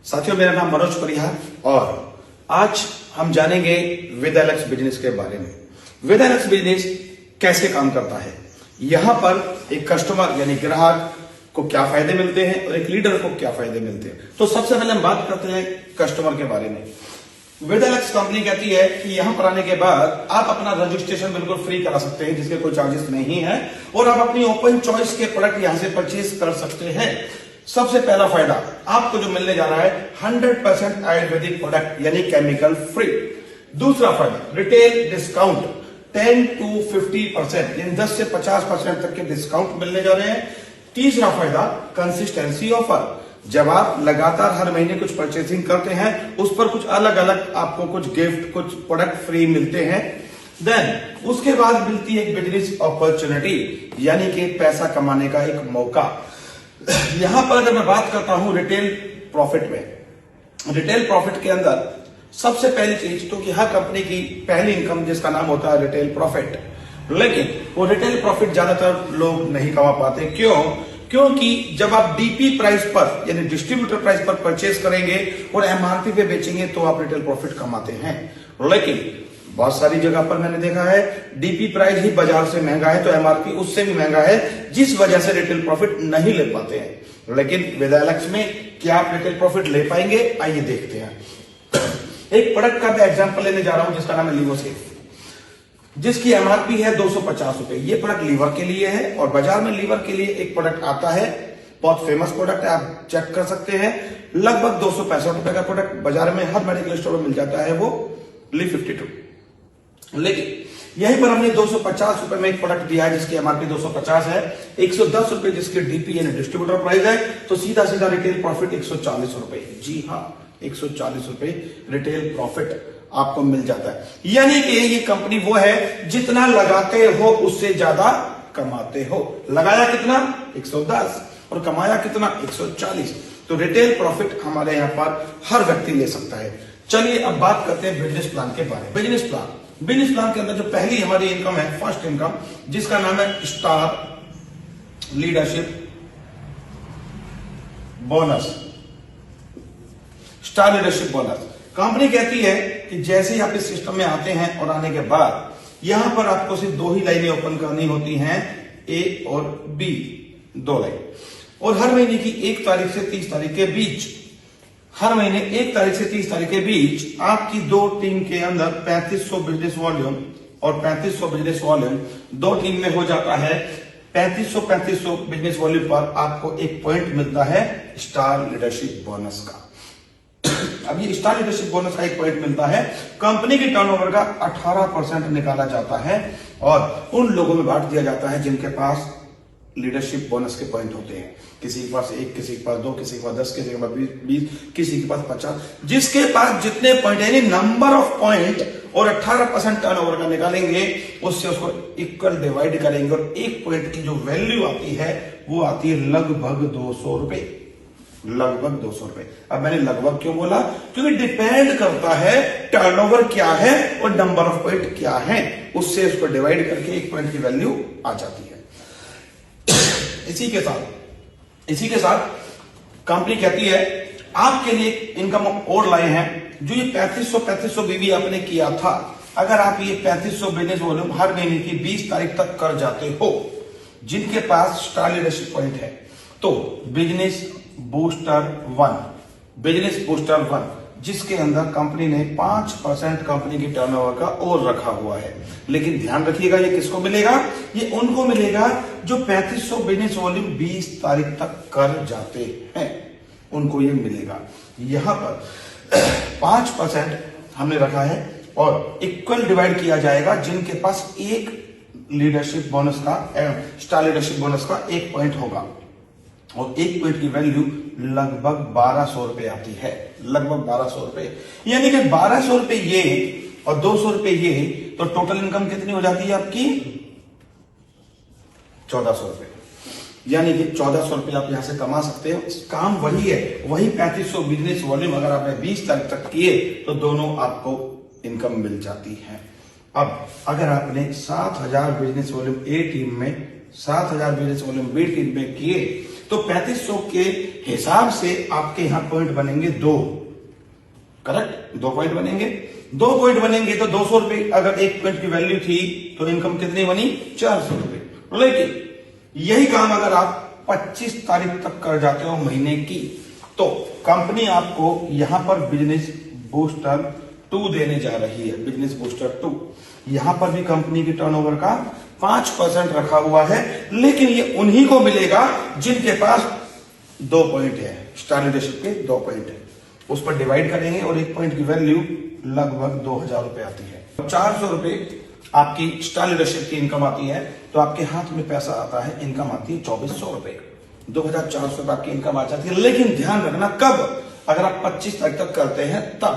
साथियों, मेरा नाम मनोज परिहार और आज हम जानेंगे विदालक्स बिजनेस के बारे में। विदालक्स बिजनेस कैसे काम करता है, यहां पर एक कस्टमर यानी ग्राहक को क्या फायदे मिलते हैं और एक लीडर को क्या फायदे मिलते हैं। तो सबसे पहले हम बात करते हैं कस्टमर के बारे में। विदालक्स कंपनी कहती है कि यहां पर आने के बाद आप अपना रजिस्ट्रेशन बिल्कुल फ्री करा सकते हैं, जिसके कोई चार्जेस नहीं है, और आप अपनी ओपन चॉइस के प्रोडक्ट यहां से परचेज कर सकते हैं। सबसे पहला फायदा आपको जो मिलने जा रहा है 100% आयुर्वेदिक प्रोडक्ट यानी केमिकल फ्री। दूसरा फायदा रिटेल डिस्काउंट 10 to 50% यानी 10 से 50% तक के डिस्काउंट मिलने जा रहे हैं। तीसरा फायदा कंसिस्टेंसी ऑफर, जब आप लगातार हर महीने कुछ परचेसिंग करते हैं उस पर कुछ अलग अलग आपको कुछ गिफ्ट, कुछ प्रोडक्ट फ्री मिलते हैं। देन उसके बाद मिलती है एक बिजनेस अपॉर्चुनिटी यानी कि पैसा कमाने का एक मौका। यहां पर अगर मैं बात करता हूं रिटेल प्रॉफिट में, रिटेल प्रॉफिट के अंदर सबसे पहली चीज तो कि हर कंपनी की पहली इनकम जिसका नाम होता है रिटेल प्रॉफिट, लेकिन वो रिटेल प्रॉफिट ज्यादातर लोग नहीं कमा पाते। क्योंकि जब आप डीपी प्राइस पर यानी डिस्ट्रीब्यूटर प्राइस पर परचेज करेंगे और एमआरपी पे बेचेंगे तो आप रिटेल प्रॉफिट कमाते हैं। लेकिन बहुत सारी जगह पर मैंने देखा है डीपी प्राइस ही बाजार से महंगा है तो एमआरपी उससे भी महंगा है, जिस वजह से रिटेल प्रॉफिट नहीं ले पाते हैं। लेकिन विदालक्स में क्या आप रिटेल प्रॉफिट ले पाएंगे, आइए देखते हैं। एक प्रोडक्ट का मैं एग्जांपल लेने जा रहा हूं जिसका नाम है लिवोसेफ, जिसकी एमआरपी है 250 रुपए। ये प्रोडक्ट लीवर के लिए है और बाजार में लीवर के लिए एक प्रोडक्ट आता है, बहुत फेमस प्रोडक्ट है, आप चेक कर सकते हैं। लगभग 265 रुपए का प्रोडक्ट बाजार में हर मेडिकल स्टोर में मिल जाता है, वो Li52। लेकिन यहीं पर हमने 250 रुपए में एक प्रोडक्ट दिया है जिसकी एमआरपी 250 है, 110 रुपए जिसकी डीपी यानी डिस्ट्रीब्यूटर प्राइस है, तो सीधा सीधा रिटेल प्रॉफिट 140 रुपए। जी हाँ, 140 रुपए रिटेल प्रॉफिट आपको मिल जाता है। यानी कि ये कंपनी वो है जितना लगाते हो उससे ज्यादा कमाते हो। लगाया कितना 110 और कमाया कितना 140। तो रिटेल प्रॉफिट हमारे यहां पर हर व्यक्ति ले सकता है। चलिए अब बात करते हैं बिजनेस प्लान के बारे में। बिजनेस प्लान के अंदर जो पहली हमारी इनकम है, फर्स्ट इनकम, जिसका नाम है star leadership bonus. Star leadership bonus company कहती है कि जैसे ही आप इस सिस्टम में आते हैं और आने के बाद यहां पर आपको सिर्फ 2 ही लाइनें ओपन करनी होती हैं, ए और बी, 2 लाइन। और हर महीने की 1 तारीख से 30 तारीख के बीच, हर महीने 1 तारीख से 30 तारीख के बीच आपकी 2 टीम के अंदर 3500 बिजनेस वॉल्यूम और 3500 बिजनेस वॉल्यूम 2 टीम में हो जाता है। 3500 बिजनेस वॉल्यूम पर आपको एक पॉइंट मिलता है स्टार लीडरशिप बोनस का। अब ये स्टार लीडरशिप बोनस का एक पॉइंट मिलता है। कंपनी की टर्नओवर का 18% निकाला जाता है और उन लोगों में बांट दिया जाता है जिनके पास लीडरशिप बोनस के पॉइंट होते हैं। किसी के पास 1, किसी के पास 2, किसी के पास 10, किसी के पास 20, किसी के पास 50। जिसके पास जितने पॉइंट यानी नंबर ऑफ पॉइंट और 18% टर्नओवर का निकालेंगे, उससे उसको इक्वल डिवाइड करेंगे और एक पॉइंट की जो वैल्यू आती है वो आती है लगभग 200 रुपए। लगभग 200 रुपए। अब मैंने लगभग क्यों बोला, क्योंकि डिपेंड करता है टर्नओवर क्या है और नंबर ऑफ पॉइंट क्या है, उससे उसको डिवाइड करके एक पॉइंट की वैल्यू आ जाती है। इसी के साथ कंपनी कहती है आपके लिए इनकम और लाए हैं। जो ये 3500 बीवी आपने किया था, अगर आप ये 3500 बिजनेस वॉल्यूम हर महीने की 20 तारीख तक कर जाते हो, जिनके पास स्टार लीडरशिप पॉइंट है, तो बिजनेस बूस्टर 1, जिसके अंदर कंपनी ने 5% कंपनी की टर्नओवर का और रखा हुआ है। लेकिन ध्यान रखिएगा ये किसको मिलेगा, ये उनको मिलेगा जो 3500 बिजनेस वॉल्यूम 20 तारीख तक कर जाते हैं, उनको ये मिलेगा। यहां पर 5% हमने रखा है और इक्वल डिवाइड किया जाएगा जिनके पास एक लीडरशिप बोनस का, स्टार लीडरशिप बोनस का एक पॉइंट होगा और एक पॉइंट की वैल्यू लगभग 1200 रुपए आती है। लगभग 1200 रुपए, यानी कि 1200 रुपए ये और 200 रुपए ये, तो टोटल इनकम कितनी हो जाती है आपकी 1400 रुपए। यानी कि 1400 रुपए आप यहां से कमा सकते हो। काम वही है, वही 3500 बिजनेस वॉल्यूम अगर आपने 20 तारीख तक किए तो दोनों आपको इनकम मिल जाती है। अब अगर आपने 7000 बिजनेस वॉल्यूम ए टीम में, 7000 बिजनेस वॉल्यूम बी टीम में किए तो 3500 के हिसाब से आपके यहां पॉइंट बनेंगे 2, करेक्ट, 2 पॉइंट बनेंगे। 2 पॉइंट बनेंगे तो 200 रुपए अगर एक पॉइंट की वैल्यू थी तो इनकम कितनी बनी? 400 रुपए। लेकिन यही काम अगर आप 25 तारीख तक कर जाते हो महीने की, तो कंपनी आपको यहां पर बिजनेस बूस्टर 2 देने जा रही है। बिजनेस बूस्टर 2, यहां पर भी कंपनी की टर्नओवर का 5% रखा हुआ है, लेकिन ये उन्हीं को मिलेगा जिनके पास 2 पॉइंट है, स्टार लीडरशिप के 2 पॉइंट है। उस पर डिवाइड करेंगे और एक पॉइंट की वैल्यू लगभग 2000 रुपए आती है। 400 रुपए आपकी स्टार लीडरशिप की इनकम आती है, तो आपके हाथ में पैसा आता है, इनकम आती है 2400 रुपए, 2400 रुपए आपकी इनकम आ जाती है। लेकिन ध्यान रखना कब? अगर आप 25 तारीख तक करते हैं तब।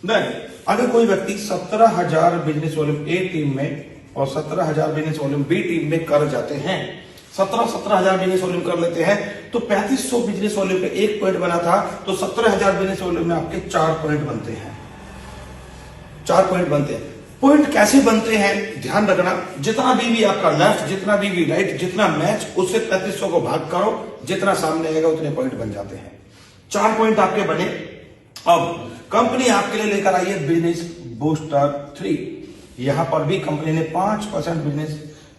देन अगर कोई व्यक्ति 17,000 बिजनेस वॉल्यूम ए टीम में और 17,000 बिजनेस वॉल्यूम बी टीम में कर जाते हैं, 17,000 बिजनेस वॉल्यूम कर लेते हैं, तो 3500 बिजनेस वॉल्यूम पे 1 पॉइंट बना था, तो 17,000 बिजनेस वॉल्यूम में आपके 4 पॉइंट बनते हैं। 4 पॉइंट बनते हैं। पॉइंट कैसे बनते हैं ध्यान रखना, जितना भी आपका लेफ्ट, जितना भी राइट, जितना मैच, उससे 3500 को भाग करो, जितना सामने आएगा उतने पॉइंट बन जाते हैं। 4 पॉइंट आपके बने। अब कंपनी आपके लिए लेकर आई है बिजनेस बूस्टर 3। यहां पर भी कंपनी ने 5% बिजनेस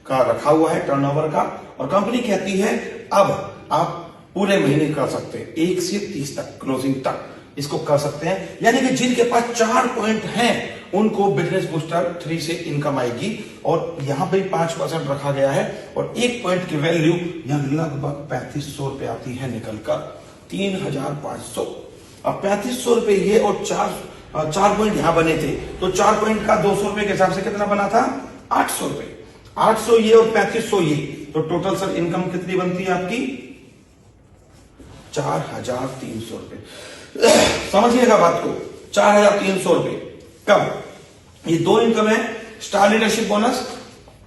का रखा हुआ है टर्नओवर का, और कंपनी कहती है अब आप पूरे महीने कर सकते हैं, 1 से 30 तक, क्लोजिंग तक इसको कर सकते हैं। यानी कि जिनके पास 4 पॉइंट हैं उनको बिजनेस बूस्टर 3 से इनकम आएगी, और यहां पे 5% रखा गया है, और 1 पॉइंट की वैल्यू यहां लगभग 3500 रुपए आती है निकलकर 3500। अब 3500 रुपए ये और 4 पॉइंट यहां बने थे, तो 4 पॉइंट का 200 रुपए के हिसाब से कितना बना था? 800 रुपए। 800 ये और 3500 ये, तो टोटल सर इनकम कितनी बनती है आपकी? 4,300 रुपए। समझिएगा बात को, 4,300 रुपए। कब? ये 2 इनकम है, स्टार लीडरशिप बोनस।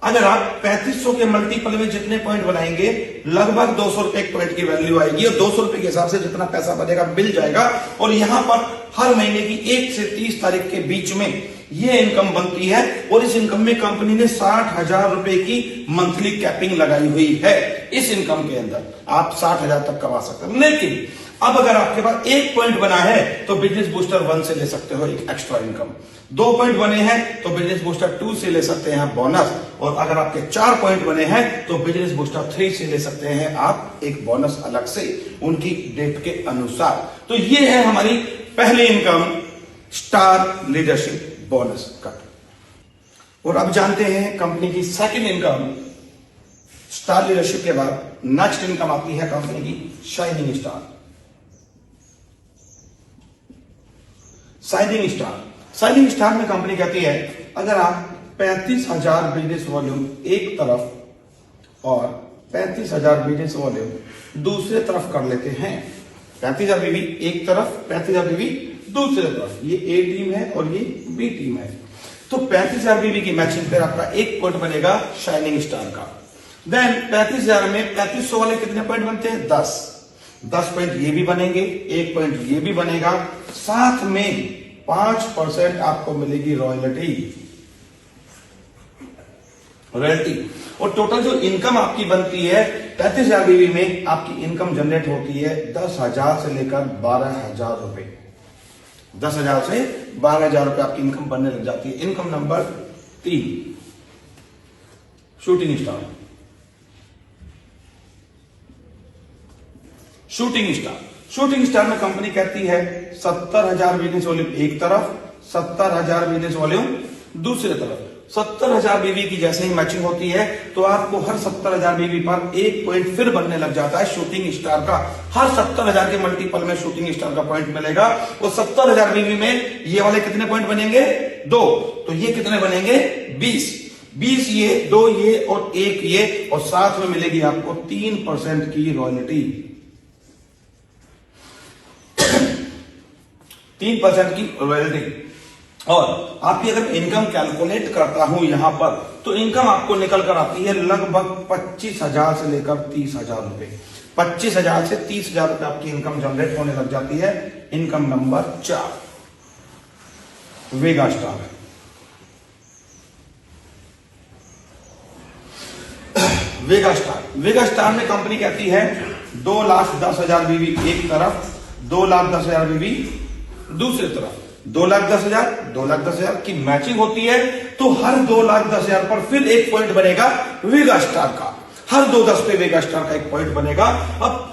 अगर आप 3500 के मल्टीपल में जितने पॉइंट बनाएंगे, लगभग 200 रुपए एक पॉइंट की वैल्यू आएगी, और 200 रुपए के हिसाब से जितना पैसा बनेगा मिल जाएगा। और यहां पर हर महीने की 1 से 30 तारीख के बीच में ये इनकम बनती है, और इस इनकम में कंपनी ने 60,000 रुपए की मंथली कैपिंग लगाई हुई है। इस इनकम के अंदर आप 60,000 तक कमा सकते हैं। लेकिन अब अगर आपके पास 1 पॉइंट बना है तो बिजनेस बूस्टर 1 से ले सकते हो एक एक्स्ट्रा इनकम, 2 पॉइंट बने हैं तो बिजनेस बूस्टर 2 से ले सकते हैं बोनस, और अगर आपके 4 पॉइंट बने हैं तो बिजनेस बूस्टर 3 से ले सकते हैं आप एक बोनस अलग से, उनकी डेट के अनुसार। तो ये है हमारी पहली इनकम, स्टार लीडरशिप बोनस का। और अब जानते हैं कंपनी की सेकंड इनकम। स्टार लीडरशिप के बाद नेक्स्ट इनकम आती है कंपनी की shining star. Shining star, shining star में कंपनी कहती है अगर आप 35,000 बिजनेस वॉल्यूम एक तरफ और 35,000 बिजनेस वॉल्यूम दूसरे तरफ कर लेते हैं, 35,000 बीवी एक तरफ, 35,000 बीवी दूसरे तरफ, ये ए टीम है और ये बी टीम है, तो 35,000 बीवी की मैचिंग पर आपका 1 पॉइंट बनेगा शाइनिंग स्टार का। देन 35,000 में 3500 वाले कितने पॉइंट बनते हैं? 10 पॉइंट ये भी बनेंगे, 1 पॉइंट ये भी बनेगा, साथ में 5% आपको मिलेगी रॉयल्टी, और टोटल जो इनकम आपकी बनती है 35,000 बीवी में आपकी इनकम जनरेट होती है 10,000 से लेकर 12,000 रुपए, 10,000 से 12,000 रुपए आपकी इनकम बनने लग जाती है। Income number 3, shooting star. Shooting star में कंपनी कहती है 70,000 बिजनेस वॉल्यूम एक तरफ, 70,000 बिजनेस वॉल्यूम दूसरे तरफ। 70,000 बीवी की जैसे ही मैचिंग होती है तो आपको हर 70,000 बीवी पर 1 पॉइंट फिर बनने लग जाता है शूटिंग स्टार का। हर 70,000 के मल्टीपल में शूटिंग स्टार का पॉइंट मिलेगा, और 70,000 बीवी में ये वाले कितने पॉइंट बनेंगे? 2, तो ये कितने बनेंगे? 20 ये, 2 ये और 1 ये, और साथ में मिलेगी आपको 3% की रॉयल्टी, 3% की रॉयल्टी। और आपकी अगर इनकम कैलकुलेट करता हूं यहां पर, तो इनकम आपको निकल कर आती है लगभग 25,000 से लेकर 30,000 रुपए, 25,000 से 30,000 रुपए आपकी इनकम जनरेट होने लग जाती है। इनकम नंबर 4, वेगा स्टार। वेगा स्टार में कंपनी कहती है 2,10,000 बीवी एक तरफ, 2,10,000 बीवी दूसरी तरफ, 2,10,000, 2,10,000 की मैचिंग होती है तो हर 2,10,000 पर फिर एक पॉइंट बनेगा वेगा स्टार का, हर 2,10 पे वेगा स्टार का एक पॉइंट बनेगा। अब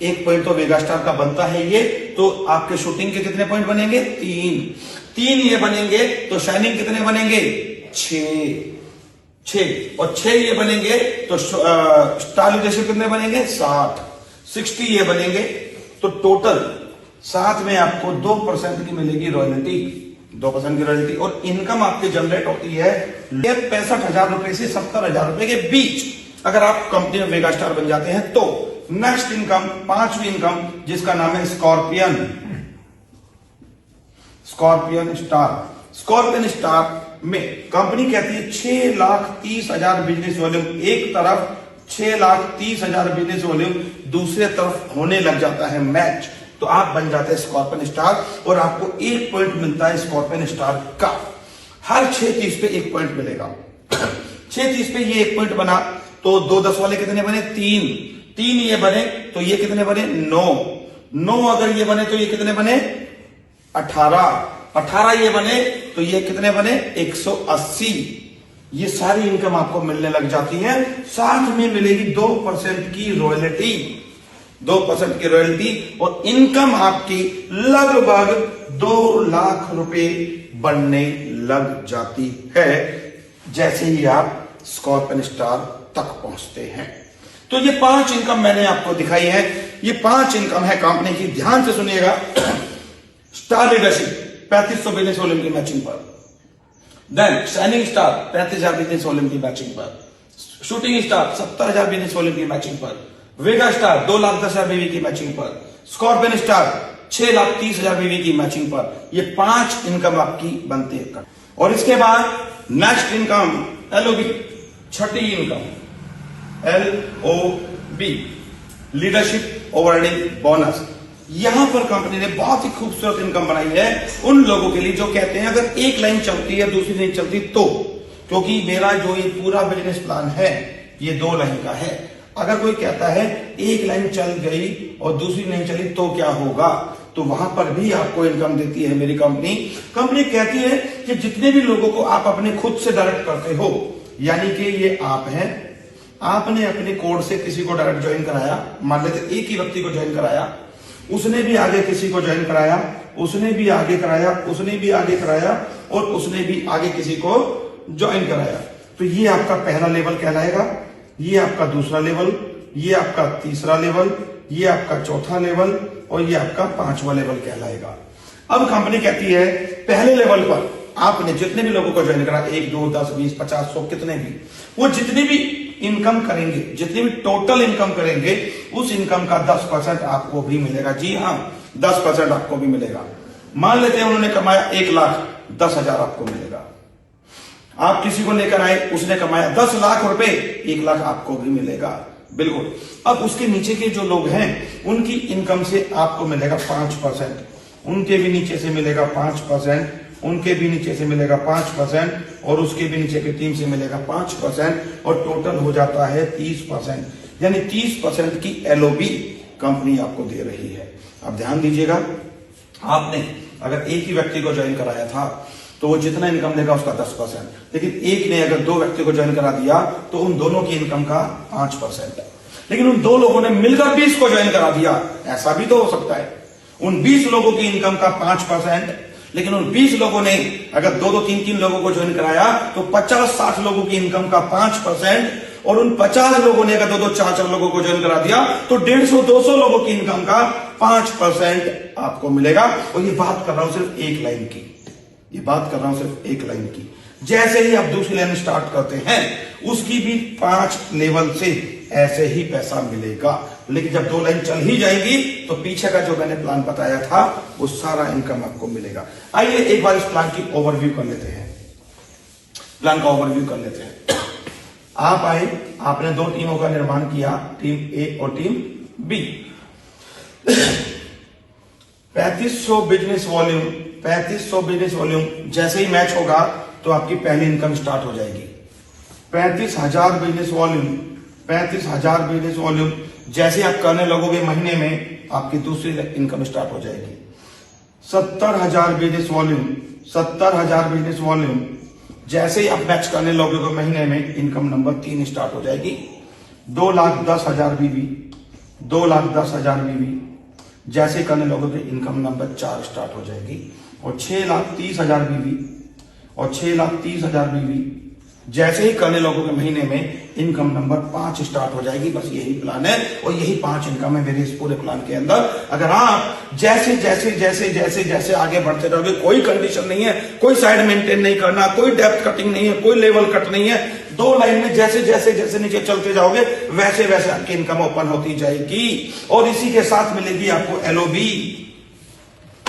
एक पॉइंट तो वेगा स्टार का बनता है ये, तो आपके शूटिंग के कितने पॉइंट बनेंगे? 3 ये बनेंगे तो शाइनिंग कितने बनेंगे? 6 और 6 ये बनेंगे तो स्टार लीडरशिप कितने बनेंगे? 60 ये बनेंगे तो टोटल साथ में आपको 2% की मिलेगी रॉयल्टी, 2% की रॉयल्टी। और इनकम आपकी जनरेट होती है 65,000 रुपए से 70,000 रुपए के बीच, अगर आप कंपनी में वेगा स्टार बन जाते हैं तो। नेक्स्ट इनकम, 5वीं इनकम, जिसका नाम है स्कॉर्पियन स्टार। स्कॉर्पियन स्टार में कंपनी कहती है 6,30,000 बिजनेस वॉल्यूम एक तरफ, 6,30,000 बिजनेस वॉल्यूम दूसरे तरफ होने लग जाता है मैच, तो आप बन जाते हैं स्कॉर्पियन स्टार और आपको एक पॉइंट मिलता है स्कॉर्पियन स्टार का। हर 6:30 पे एक पॉइंट मिलेगा। 6:30 पे ये एक पॉइंट बना तो 2,10 वाले कितने बने? 3 ये बने तो ये कितने बने? 9 अगर ये बने तो ये कितने बने? 18 ये बने तो ये कितने बने? 180। ये सारी इनकम आपको मिलने लग जाती है, साथ में मिलेगी 2% की रॉयल्टी, 2% की रॉयल्टी, और इनकम आपकी लगभग 2 लाख रुपए बनने लग जाती है जैसे ही आप स्कॉर्पियन स्टार तक पहुंचते हैं। तो ये 5 इनकम मैंने आपको दिखाई है, ये 5 इनकम है कंपनी की, ध्यान से सुनिएगा। स्टार लीडरशिप 3500 बिजनेस वॉल्यूम की मैचिंग पर, then shining star 35,000 business volume की मैचिंग पर, शूटिंग स्टार 70,000 बिजनेस वॉल्यूम की मैचिंग पर, वेगा स्टार 2,10,000 बीवी की मैचिंग पर, स्कॉर्पियन स्टार 6,30,000 बीवी की मैचिंग पर। ये 5 इनकम आपकी बनती है। और इसके बाद नेक्स्ट इनकम LOB, छठी income LOB, leadership overriding bonus. यहां पर कंपनी ने बहुत ही खूबसूरत इनकम बनाई है उन लोगों के लिए जो कहते हैं अगर एक लाइन चलती है दूसरी नहीं चलती तो, क्योंकि मेरा जो ये पूरा बिजनेस प्लान है ये 2 लाइन का है। अगर कोई कहता है एक लाइन चल गई और दूसरी नहीं चली तो क्या होगा, तो वहां पर भी आपको इनकम देती है मेरी कंपनी। कंपनी कहती है कि जितने भी लोगों को आप अपने खुद से डायरेक्ट करते हो, यानी कि ये आप हैं, आपने अपने कोड से किसी को डायरेक्ट ज्वाइन कराया, मान लेते एक ही व्यक्ति को ज्वाइन कराया, उसने भी आगे किसी को ज्वाइन कराया, उसने भी आगे कराया, उसने भी आगे कराया और उसने भी आगे किसी को ज्वाइन कराया, तो ये आपका पहला लेवल कहलाएगा, ये आपका दूसरा लेवल, ये आपका तीसरा लेवल, ये आपका चौथा लेवल और ये आपका 5वां लेवल कहलाएगा। अब कंपनी कहती है पहले लेवल पर आपने जितने भी लोगों को ज्वाइन करा, 1, 2, 10, 20, 50, 100 कितने भी, वो जितनी भी इनकम करेंगे, जितनी भी टोटल इनकम करेंगे, उस इनकम का 10% आपको भी मिलेगा। जी हाँ, 10% आपको भी मिलेगा। मान लेते हैं उन्होंने कमाया 1,10,000 आपको मिलेगा। आप किसी को लेकर आए, उसने कमाया 10 लाख रुपए, 1 लाख आपको भी मिलेगा। बिल्कुल। अब उसके नीचे के जो लोग हैं उनकी इनकम से आपको मिलेगा 5%, उनके भी नीचे से मिलेगा 5%, उनके भी नीचे से मिलेगा 5% और उसके भी नीचे की टीम से मिलेगा 5% और टोटल हो जाता है 30%। यानी 30% की LOB कंपनी आपको दे रही है। अब ध्यान दीजिएगा, आपने अगर एक ही व्यक्ति को ज्वाइन कराया था तो वो जितना इनकम देगा उसका 10%, लेकिन एक ने अगर 2 व्यक्ति को ज्वाइन करा दिया तो उन दोनों की इनकम का 5%, लेकिन उन 2 लोगों ने मिलकर 20 को ज्वाइन करा दिया, ऐसा भी तो हो सकता है। उन 20 लोगों की इनकम का 5%, लेकिन उन 20 लोगों ने अगर 2-2, 3-3 लोगों को ज्वाइन कराया तो 50-60 लोगों की इनकम का 5%, और उन 50 लोगों ने अगर 2-2, 4-4 लोगों को ज्वाइन करा दिया तो 150-200 लोगों की इनकम का 5% आपको मिलेगा। और ये बात कर रहा हूं सिर्फ एक लाइन की, ये बात कर रहा हूं सिर्फ एक लाइन की। जैसे ही आप दूसरी लाइन स्टार्ट करते हैं उसकी भी 5 लेवल से ऐसे ही पैसा मिलेगा, लेकिन जब 2 लाइन चल ही जाएगी तो पीछे का जो मैंने प्लान बताया था वो सारा इनकम आपको मिलेगा। आइए एक बार इस प्लान की ओवरव्यू कर लेते हैं, प्लान का ओवरव्यू कर लेते हैं। आप आए, आपने 2 टीमों का निर्माण किया, टीम A और टीम B। 3500 बिजनेस वॉल्यूम जैसे ही मैच होगा तो आपकी पहली इनकम स्टार्ट हो जाएगी। 35,000 बिजनेस वॉल्यूम जैसे आप करने लगोगे महीने में आपकी दूसरी इनकम स्टार्ट हो जाएगी। 70,000 बिजनेस वॉल्यूम, 70,000 बिजनेस वॉल्यूम जैसे ही आप मैच करने लगोगे महीने में इनकम नंबर 3 स्टार्ट हो जाएगी। 2,10,000 बीवी, 2,10,000 बीवी जैसे करने लगोगे इनकम नंबर 4 स्टार्ट हो जाएगी। और 6,30,000 बीवी, और 6,30,000 बीवी जैसे ही करने लगोगे महीने में इनकम नंबर 5 स्टार्ट हो जाएगी। बस यही प्लान है और यही 5 इनकम है मेरे इस पूरे प्लान के अंदर। अगर आप जैसे जैसे जैसे जैसे जैसे आगे बढ़ते रहोगे, कोई कंडीशन नहीं है, कोई साइड मेंटेन नहीं करना, कोई डेप्थ कटिंग नहीं है, कोई लेवल कट नहीं है, 2 लाइन में जैसे जैसे जैसे नीचे चलते जाओगे वैसे वैसे आपकी इनकम ओपन होती जाएगी। और इसी के साथ मिलेगी आपको LOB।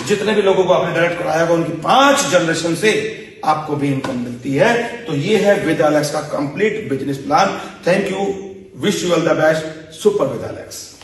जितने भी लोगों को आपने डायरेक्ट कराया होगा उनकी 5 जनरेशन से आपको भी इनकम मिलती है। तो ये है विद एलेक्स का complete business plan. Thank you, wish you all the best, super with Alex.